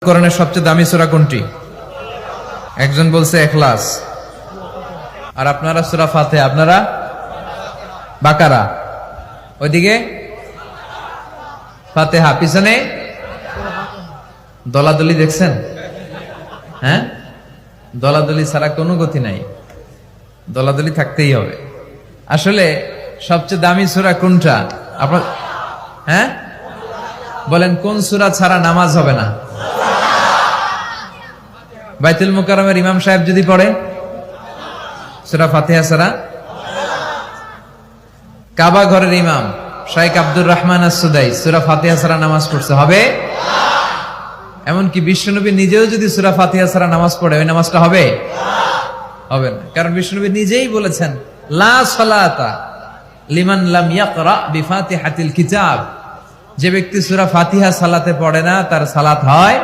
কোরআনের সবচেয়ে দামি সূরা কোনটি? একজন বলছে ইখলাস, আর আপনারা সূরা ফাতিহা, আপনারা বাকারা, ওইদিকে ফাতিহা, পিছনে দলাদলি। দেখছেন? হ্যাঁ, দলাদলি ছাড়া কোনো গতি নাই, দলাদলি থাকতেই হবে। আসলে সবচেয়ে দামি সূরা কোনটা আপনার? হ্যাঁ বলেন, কোন সূরা ছাড়া নামাজ হবে না? বাইতুল মুকাররমের ইমাম সাহেব যদি পড়ে সূরা ফাতিহা ছাড়া? কাবা ঘরের ইমাম শাইখ আব্দুর রহমান আস-সুদাই সূরা ফাতিহা ছাড়া নামাজ পড়ছে হবে? এমনকি বিশ্বনবী নিজেও যদি সূরা ফাতিহা ছাড়া নামাজ পড়ে, ওই নামাজটা হবে? হবে না। কারণ বিশ্বনবী নিজেই বলেছেন, লা সালাতা লিমান লাম ইয়াকরা বিফাতিহাতিল কিতাব, যে ব্যক্তি সূরা ফাতিহা সালাতে পড়ে না তার সালাত হয়